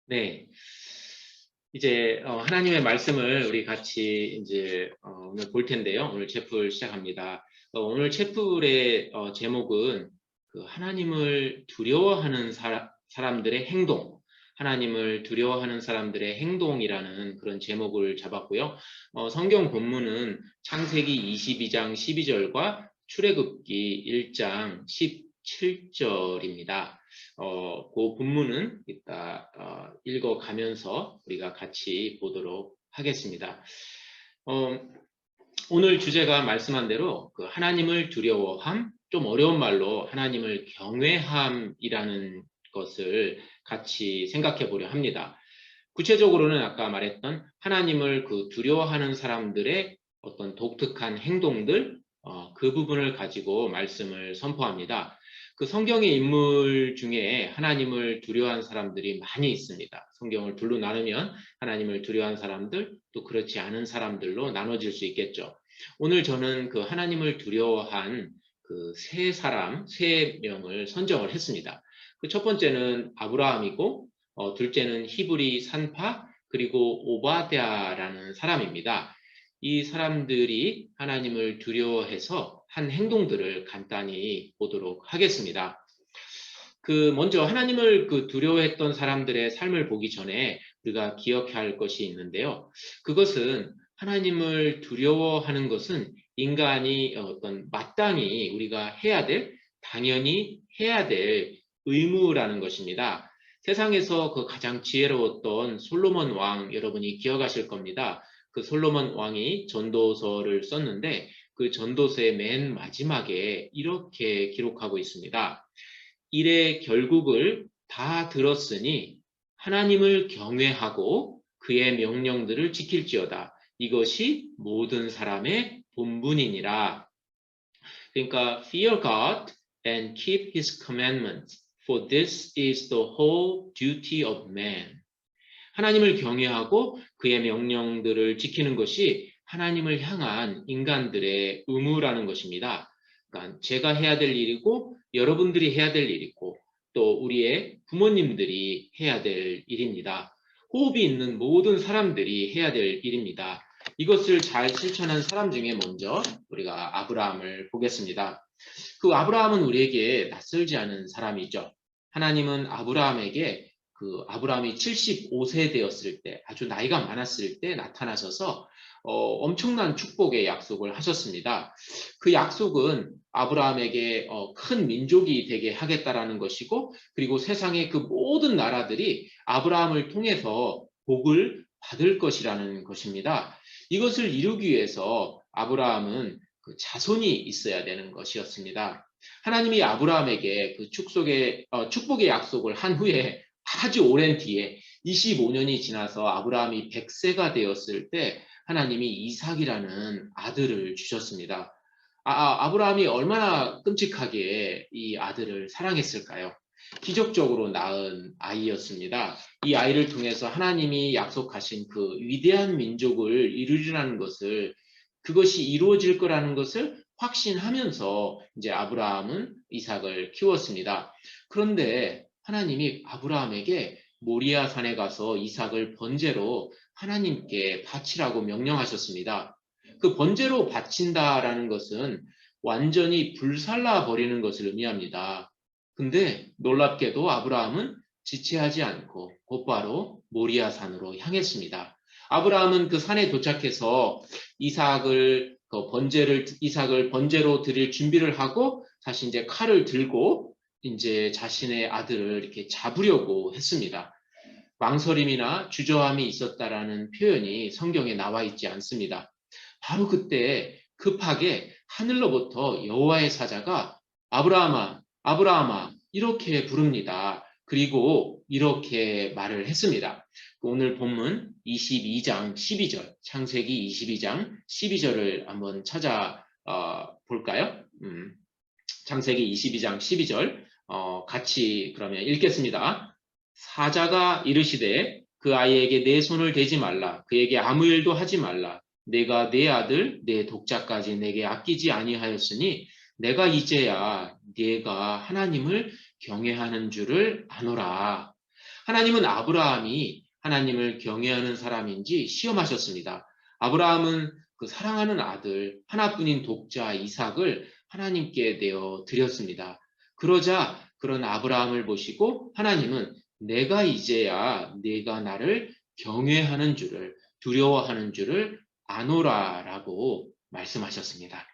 네. 이제 하나님의 말씀을 우리 같이 이제 오늘 볼 텐데요. 오늘 챕플 시작합니다. 오늘 챕플의 제목은 그 하나님을 두려워하는 사람들의 행동, 하나님을 두려워하는 사람들의 행동이라는 그런 제목을 잡았고요. 성경 본문은 창세기 22장 12절과 출애굽기 1장 17절입니다. 그 본문은 이따 읽어가면서 우리가 같이 보도록 하겠습니다. 오늘 주제가 말씀한 대로 그 하나님을 두려워함, 좀 어려운 말로 하나님을 경외함이라는 것을 같이 생각해 보려 합니다. 구체적으로는 아까 말했던 하나님을 그 두려워하는 사람들의 어떤 독특한 행동들, 그 부분을 가지고 말씀을 선포합니다. 그 성경의 인물 중에 하나님을 두려워하는 사람들이 많이 있습니다. 성경을 둘로 나누면 하나님을 두려워하는 사람들, 또 그렇지 않은 사람들로 나눠질 수 있겠죠. 오늘 저는 그 하나님을 두려워한 그 세 명을 선정을 했습니다. 그 첫 번째는 아브라함이고, 둘째는 히브리 산파, 그리고 오바댜라는 사람입니다. 이 사람들이 하나님을 두려워해서 한 행동들을 간단히 보도록 하겠습니다. 먼저 하나님을 두려워했던 사람들의 삶을 보기 전에 우리가 기억해야 할 것이 있는데요. 그것은 하나님을 두려워하는 것은 인간이 마땅히 우리가 해야 될, 당연히 해야 될 의무라는 것입니다. 세상에서 그 가장 지혜로웠던 솔로몬 왕, 여러분이 기억하실 겁니다. 그 솔로몬 왕이 전도서를 썼는데 그 전도서의 맨 마지막에 이렇게 기록하고 있습니다. 일의 결국을 다 들었으니 하나님을 경외하고 그의 명령들을 지킬지어다. 이것이 모든 사람의 본분이니라. 그러니까 fear God and keep his commandments, for this is the whole duty of man. 하나님을 경외하고 그의 명령들을 지키는 것이 하나님을 향한 인간들의 의무라는 것입니다. 그러니까 제가 해야 될 일이고 여러분들이 해야 될 일이고 또 우리의 부모님들이 해야 될 일입니다. 호흡이 있는 모든 사람들이 해야 될 일입니다. 이것을 잘 실천한 사람 중에 먼저 우리가 아브라함을 보겠습니다. 그 아브라함은 우리에게 낯설지 않은 사람이죠. 하나님은 아브라함에게 아브라함이 75세 되었을 때, 아주 나이가 많았을 때 나타나셔서 엄청난 축복의 약속을 하셨습니다. 그 약속은 아브라함에게 큰 민족이 되게 하겠다라는 것이고, 그리고 세상의 그 모든 나라들이 아브라함을 통해서 복을 받을 것이라는 것입니다. 이것을 이루기 위해서 아브라함은 그 자손이 있어야 되는 것이었습니다. 하나님이 아브라함에게 그 축복의 약속을 한 후에 아주 오랜 뒤에 25년이 지나서 아브라함이 100세가 되었을 때 하나님이 이삭이라는 아들을 주셨습니다. 아브라함이 얼마나 끔찍하게 이 아들을 사랑했을까요? 기적적으로 낳은 아이였습니다. 이 아이를 통해서 하나님이 약속하신 그 위대한 민족을 이루리라는 것을, 그것이 이루어질 거라는 것을 확신하면서 이제 아브라함은 이삭을 키웠습니다. 그런데 하나님이 아브라함에게 모리아 산에 가서 이삭을 번제로 하나님께 바치라고 명령하셨습니다. 그 번제로 바친다라는 것은 완전히 불살라 버리는 것을 의미합니다. 근데 놀랍게도 아브라함은 지체하지 않고 곧바로 모리아 산으로 향했습니다. 아브라함은 그 산에 도착해서 이삭을 번제로 드릴 준비를 하고 다시 이제 칼을 들고 이제 자신의 아들을 이렇게 잡으려고 했습니다. 망설임이나 주저함이 있었다라는 표현이 성경에 나와 있지 않습니다. 바로 그때 급하게 하늘로부터 여호와의 사자가 아브라함아, 아브라함아 이렇게 부릅니다. 그리고 이렇게 말을 했습니다. 오늘 본문 22장 12절, 창세기 22장 12절을 한번 찾아 볼까요? 창세기 22장 12절 같이 그러면 읽겠습니다. 사자가 이르시되 그 아이에게 내 손을 대지 말라. 그에게 아무 일도 하지 말라. 내가 내 아들 내 독자까지 내게 아끼지 아니하였으니 내가 이제야 네가 하나님을 경외하는 줄을 아노라. 하나님은 아브라함이 하나님을 경외하는 사람인지 시험하셨습니다. 아브라함은 그 사랑하는 아들, 하나뿐인 독자 이삭을 하나님께 내어 드렸습니다. 그러자 그런 아브라함을 보시고 하나님은 내가 이제야 네가 나를 경외하는 줄을, 두려워하는 줄을 아노라라고 말씀하셨습니다.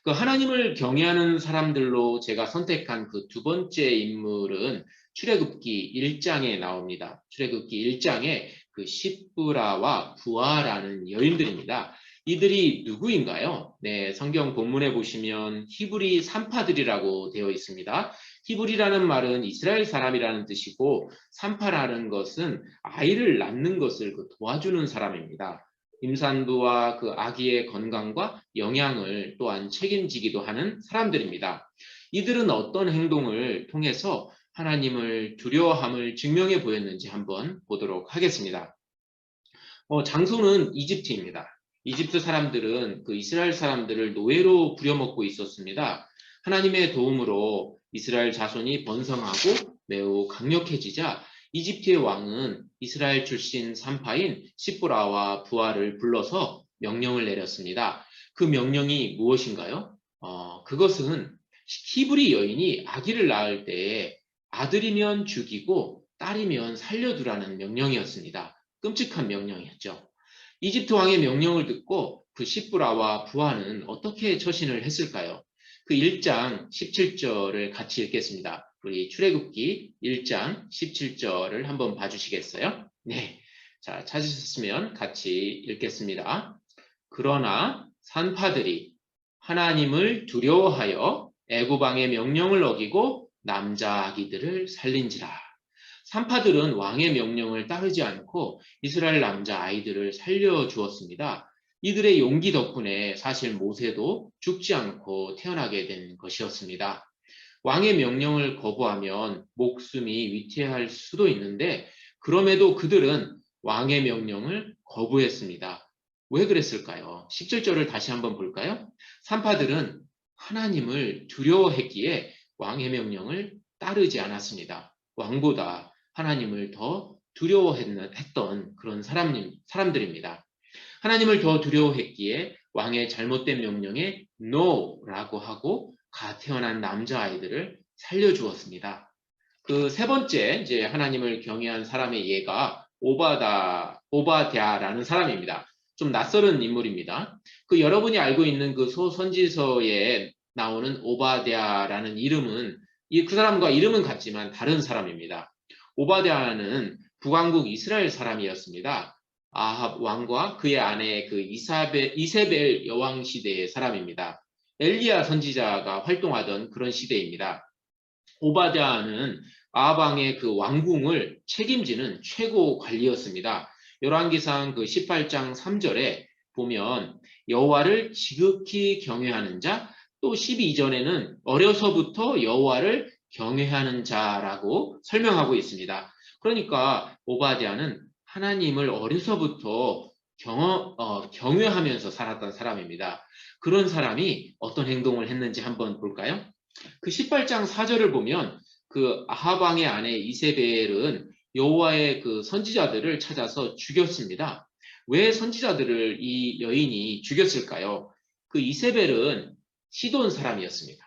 그 하나님을 경외하는 사람들로 제가 선택한 그 두 번째 인물은 출애굽기 1장에 나옵니다. 출애굽기 1장에 그 시브라와 부아라는 여인들입니다. 이들이 누구인가요? 네, 성경 본문에 보시면 히브리 산파들이라고 되어 있습니다. 히브리라는 말은 이스라엘 사람이라는 뜻이고 산파라는 것은 아이를 낳는 것을 도와주는 사람입니다. 임산부와 그 아기의 건강과 영양을 또한 책임지기도 하는 사람들입니다. 이들은 어떤 행동을 통해서 하나님을 두려워함을 증명해 보였는지 한번 보도록 하겠습니다. 장소는 이집트입니다. 이집트 사람들은 그 이스라엘 사람들을 노예로 부려먹고 있었습니다. 하나님의 도움으로 이스라엘 자손이 번성하고 매우 강력해지자 이집트의 왕은 이스라엘 출신 산파인 시브라와 부아를 불러서 명령을 내렸습니다. 그 명령이 무엇인가요? 그것은 히브리 여인이 아기를 낳을 때 아들이면 죽이고 딸이면 살려두라는 명령이었습니다. 끔찍한 명령이었죠. 이집트 왕의 명령을 듣고 그 시브라와 부하는 어떻게 처신을 했을까요? 그 1장 17절을 같이 읽겠습니다. 우리 출애굽기 1장 17절을 한번 봐주시겠어요? 네. 자, 찾으셨으면 같이 읽겠습니다. 그러나 산파들이 하나님을 두려워하여 애굽 왕의 명령을 어기고 남자 아기들을 살린지라. 산파들은 왕의 명령을 따르지 않고 이스라엘 남자 아이들을 살려주었습니다. 이들의 용기 덕분에 사실 모세도 죽지 않고 태어나게 된 것이었습니다. 왕의 명령을 거부하면 목숨이 위태할 수도 있는데 그럼에도 그들은 왕의 명령을 거부했습니다. 왜 그랬을까요? 17절을 다시 한번 볼까요? 산파들은 하나님을 두려워했기에 왕의 명령을 따르지 않았습니다. 왕보다 하나님을 더 두려워했던 그런 사람들입니다. 하나님을 더 두려워했기에 왕의 잘못된 명령에 NO라고 하고 가 태어난 남자아이들을 살려주었습니다. 그 세 번째 이제 하나님을 경외한 사람의 예가 오바댜라는 사람입니다. 좀 낯설은 인물입니다. 그 여러분이 알고 있는 그 소선지서에 나오는 오바댜라는 이름은 그 사람과 이름은 같지만 다른 사람입니다. 오바댜는 북왕국 이스라엘 사람이었습니다. 아합 왕과 그의 아내 그 이세벨 여왕 시대의 사람입니다. 엘리야 선지자가 활동하던 그런 시대입니다. 오바댜는 아합 왕의 그 왕궁을 책임지는 최고 관리였습니다. 열왕기상 그 18장 3절에 보면 여호와를 지극히 경외하는 자, 또 12절에는 어려서부터 여호와를 경외하는 자라고 설명하고 있습니다. 그러니까 오바댜는 하나님을 어려서부터 경외하면서 살았던 사람입니다. 그런 사람이 어떤 행동을 했는지 한번 볼까요? 그 18장 4절을 보면 그 아합 왕의 아내 이세벨은 여호와의 그 선지자들을 찾아서 죽였습니다. 왜 선지자들을 이 여인이 죽였을까요? 그 이세벨은 시돈 사람이었습니다.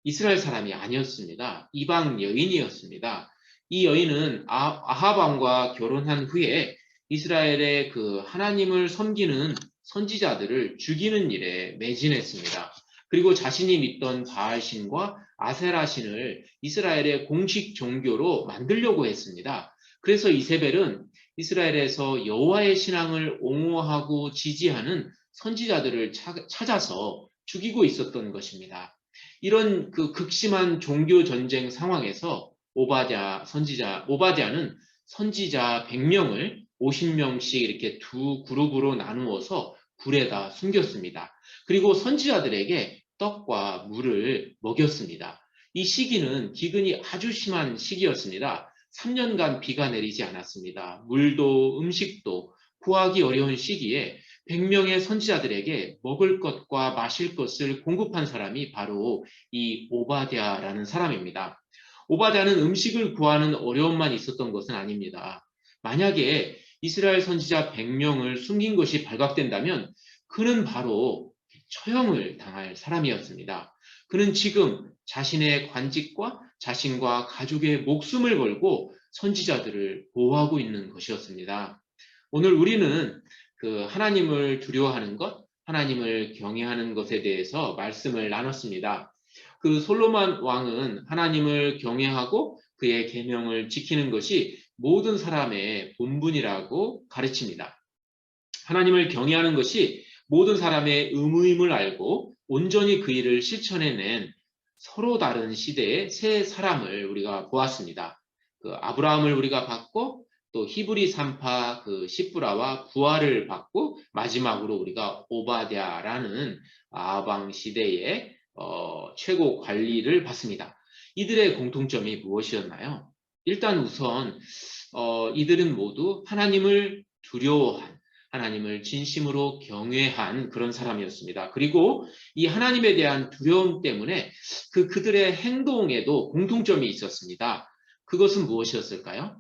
이스라엘 사람이 아니었습니다. 이방 여인이었습니다. 이 여인은 아합 왕과 결혼한 후에 이스라엘의 그 하나님을 섬기는 선지자들을 죽이는 일에 매진했습니다. 그리고 자신이 믿던 바알신과 아세라신을 이스라엘의 공식 종교로 만들려고 했습니다. 그래서 이세벨은 이스라엘에서 여호와의 신앙을 옹호하고 지지하는 선지자들을 찾아서 죽이고 있었던 것입니다. 이런 그 극심한 종교 전쟁 상황에서 오바댜는 선지자 100명을 50명씩 이렇게 두 그룹으로 나누어서 굴에다 숨겼습니다. 그리고 선지자들에게 떡과 물을 먹였습니다. 이 시기는 기근이 아주 심한 시기였습니다. 3년간 비가 내리지 않았습니다. 물도 음식도 구하기 어려운 시기에 100명의 선지자들에게 먹을 것과 마실 것을 공급한 사람이 바로 이 오바댜라는 사람입니다. 오바댜는 음식을 구하는 어려움만 있었던 것은 아닙니다. 만약에 이스라엘 선지자 100명을 숨긴 것이 발각된다면 그는 바로 처형을 당할 사람이었습니다. 그는 지금 자신의 관직과 자신과 가족의 목숨을 걸고 선지자들을 보호하고 있는 것이었습니다. 오늘 우리는 그 하나님을 두려워하는 것, 하나님을 경외하는 것에 대해서 말씀을 나눴습니다. 그 솔로몬 왕은 하나님을 경외하고 그의 계명을 지키는 것이 모든 사람의 본분이라고 가르칩니다. 하나님을 경외하는 것이 모든 사람의 의무임을 알고 온전히 그 일을 실천해낸 서로 다른 시대의 세 사람을 우리가 보았습니다. 그 아브라함을 우리가 봤고 또 히브리 산파 그 시브라와 부하를 봤고 마지막으로 우리가 오바댜라는 아방 시대의 최고 관리를 봤습니다. 이들의 공통점이 무엇이었나요? 일단 우선 이들은 모두 하나님을 두려워한, 하나님을 진심으로 경외한 그런 사람이었습니다. 그리고 이 하나님에 대한 두려움 때문에 그들의 행동에도 공통점이 있었습니다. 그것은 무엇이었을까요?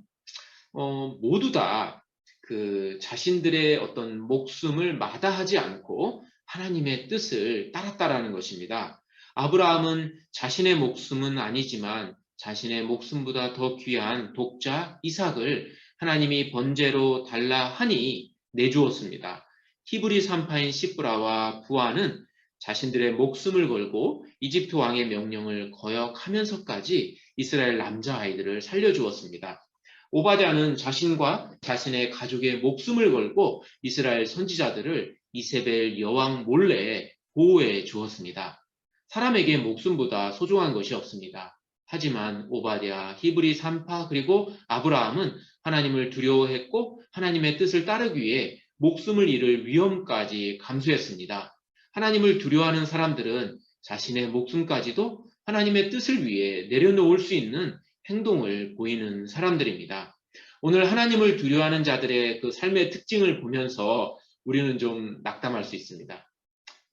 모두 다 그 자신들의 어떤 목숨을 마다하지 않고 하나님의 뜻을 따랐다라는 것입니다. 아브라함은 자신의 목숨은 아니지만 자신의 목숨보다 더 귀한 독자 이삭을 하나님이 번제로 달라 하니 내주었습니다. 히브리 산파인 시브라와 부하는 자신들의 목숨을 걸고 이집트 왕의 명령을 거역하면서까지 이스라엘 남자아이들을 살려주었습니다. 오바댜는 자신과 자신의 가족의 목숨을 걸고 이스라엘 선지자들을 이세벨 여왕 몰래 보호해 주었습니다. 사람에게 목숨보다 소중한 것이 없습니다. 하지만 오바댜, 히브리 산파 그리고 아브라함은 하나님을 두려워했고 하나님의 뜻을 따르기 위해 목숨을 잃을 위험까지 감수했습니다. 하나님을 두려워하는 사람들은 자신의 목숨까지도 하나님의 뜻을 위해 내려놓을 수 있는 행동을 보이는 사람들입니다. 오늘 하나님을 두려워하는 자들의 그 삶의 특징을 보면서 우리는 좀 낙담할 수 있습니다.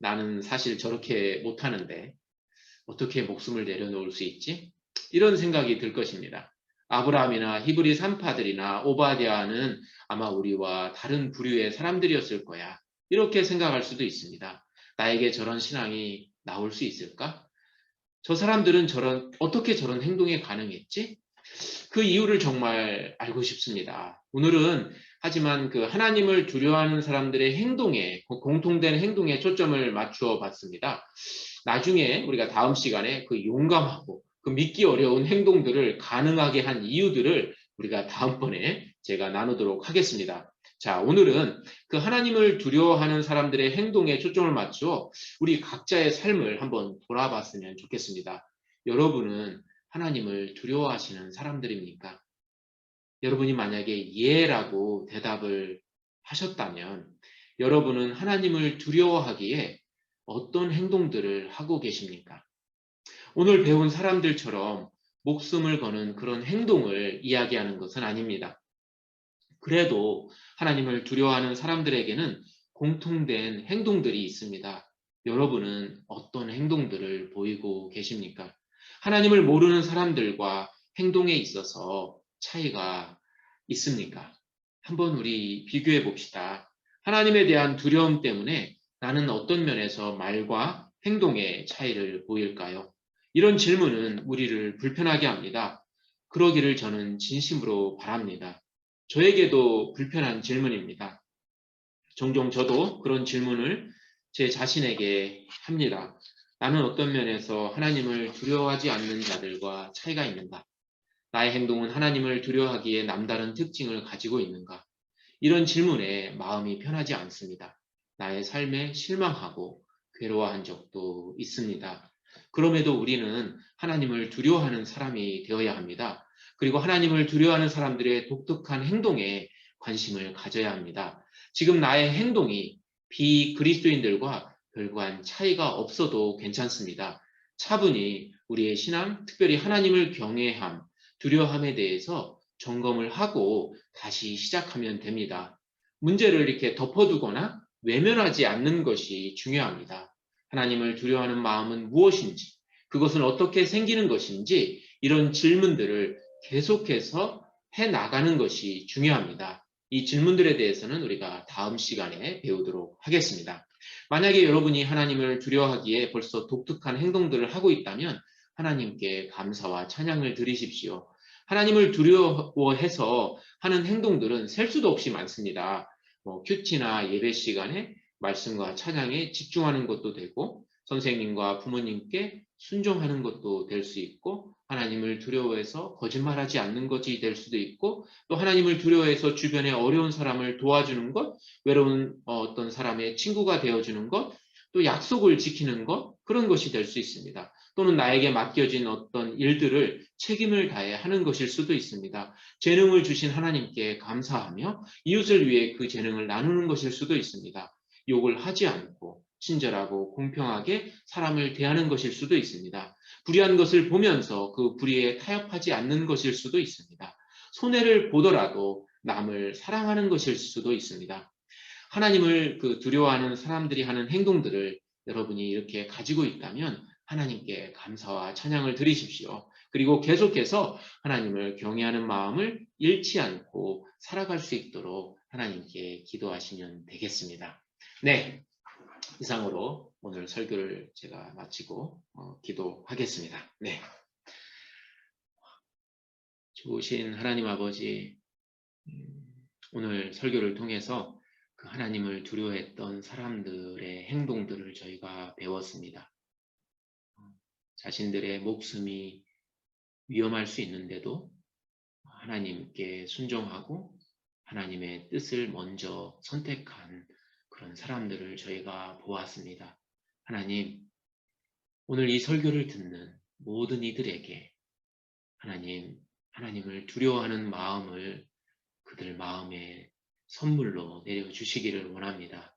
나는 사실 저렇게 못하는데 어떻게 목숨을 내려놓을 수 있지? 이런 생각이 들 것입니다. 아브라함이나 히브리 산파들이나 오바댜는 아마 우리와 다른 부류의 사람들이었을 거야. 이렇게 생각할 수도 있습니다. 나에게 저런 신앙이 나올 수 있을까? 저 사람들은 어떻게 저런 행동이 가능했지? 그 이유를 정말 알고 싶습니다. 오늘은 하지만 그 하나님을 두려워하는 사람들의 행동에, 공통된 행동에 초점을 맞추어 봤습니다. 나중에 우리가 다음 시간에 그 용감하고 그 믿기 어려운 행동들을 가능하게 한 이유들을 우리가 다음번에 제가 나누도록 하겠습니다. 자, 오늘은 그 하나님을 두려워하는 사람들의 행동에 초점을 맞추어 우리 각자의 삶을 한번 돌아봤으면 좋겠습니다. 여러분은 하나님을 두려워하시는 사람들입니까? 여러분이 만약에 예라고 대답을 하셨다면 여러분은 하나님을 두려워하기에 어떤 행동들을 하고 계십니까? 오늘 배운 사람들처럼 목숨을 거는 그런 행동을 이야기하는 것은 아닙니다. 그래도 하나님을 두려워하는 사람들에게는 공통된 행동들이 있습니다. 여러분은 어떤 행동들을 보이고 계십니까? 하나님을 모르는 사람들과 행동에 있어서 차이가 있습니까? 한번 우리 비교해 봅시다. 하나님에 대한 두려움 때문에 나는 어떤 면에서 말과 행동의 차이를 보일까요? 이런 질문은 우리를 불편하게 합니다. 그러기를 저는 진심으로 바랍니다. 저에게도 불편한 질문입니다. 종종 저도 그런 질문을 제 자신에게 합니다. 나는 어떤 면에서 하나님을 두려워하지 않는 자들과 차이가 있는가? 나의 행동은 하나님을 두려워하기에 남다른 특징을 가지고 있는가? 이런 질문에 마음이 편하지 않습니다. 나의 삶에 실망하고 괴로워한 적도 있습니다. 그럼에도 우리는 하나님을 두려워하는 사람이 되어야 합니다. 그리고 하나님을 두려워하는 사람들의 독특한 행동에 관심을 가져야 합니다. 지금 나의 행동이 비그리스도인들과 별반 차이가 없어도 괜찮습니다. 차분히 우리의 신앙, 특별히 하나님을 경외함, 두려워함에 대해서 점검을 하고 다시 시작하면 됩니다. 문제를 이렇게 덮어두거나 외면하지 않는 것이 중요합니다. 하나님을 두려워하는 마음은 무엇인지, 그것은 어떻게 생기는 것인지 이런 질문들을 계속해서 해 나가는 것이 중요합니다. 이 질문들에 대해서는 우리가 다음 시간에 배우도록 하겠습니다. 만약에 여러분이 하나님을 두려워하기에 벌써 독특한 행동들을 하고 있다면 하나님께 감사와 찬양을 드리십시오. 하나님을 두려워해서 하는 행동들은 셀 수도 없이 많습니다. 큐티나 예배 시간에 말씀과 찬양에 집중하는 것도 되고 선생님과 부모님께 순종하는 것도 될 수 있고 하나님을 두려워해서 거짓말하지 않는 것이 될 수도 있고 또 하나님을 두려워해서 주변에 어려운 사람을 도와주는 것, 외로운 어떤 사람의 친구가 되어주는 것, 또 약속을 지키는 것, 그런 것이 될 수 있습니다. 또는 나에게 맡겨진 어떤 일들을 책임을 다해 하는 것일 수도 있습니다. 재능을 주신 하나님께 감사하며 이웃을 위해 그 재능을 나누는 것일 수도 있습니다. 욕을 하지 않고 친절하고 공평하게 사람을 대하는 것일 수도 있습니다. 불의한 것을 보면서 그 불의에 타협하지 않는 것일 수도 있습니다. 손해를 보더라도 남을 사랑하는 것일 수도 있습니다. 하나님을 두려워하는 사람들이 하는 행동들을 여러분이 이렇게 가지고 있다면 하나님께 감사와 찬양을 드리십시오. 그리고 계속해서 하나님을 경외하는 마음을 잃지 않고 살아갈 수 있도록 하나님께 기도하시면 되겠습니다. 네, 이상으로 오늘 설교를 제가 마치고 기도하겠습니다. 네, 좋으신 하나님 아버지, 오늘 설교를 통해서 그 하나님을 두려워했던 사람들의 행동들을 저희가 배웠습니다. 자신들의 목숨이 위험할 수 있는데도 하나님께 순종하고 하나님의 뜻을 먼저 선택한 그런 사람들을 저희가 보았습니다. 하나님, 오늘 이 설교를 듣는 모든 이들에게 하나님을 두려워하는 마음을 그들 마음에 선물로 내려주시기를 원합니다.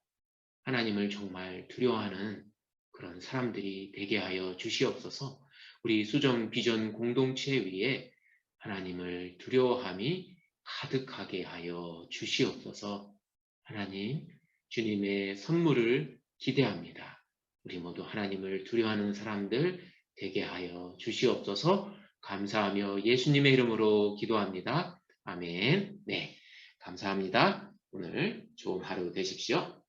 하나님을 정말 두려워하는 그런 사람들이 되게 하여 주시옵소서. 우리 수정 비전 공동체 위에 하나님을 두려워함이 가득하게 하여 주시옵소서. 하나님, 주님의 선물을 기대합니다. 우리 모두 하나님을 두려워하는 사람들 되게 하여 주시옵소서. 감사하며 예수님의 이름으로 기도합니다. 아멘. 네, 감사합니다. 오늘 좋은 하루 되십시오.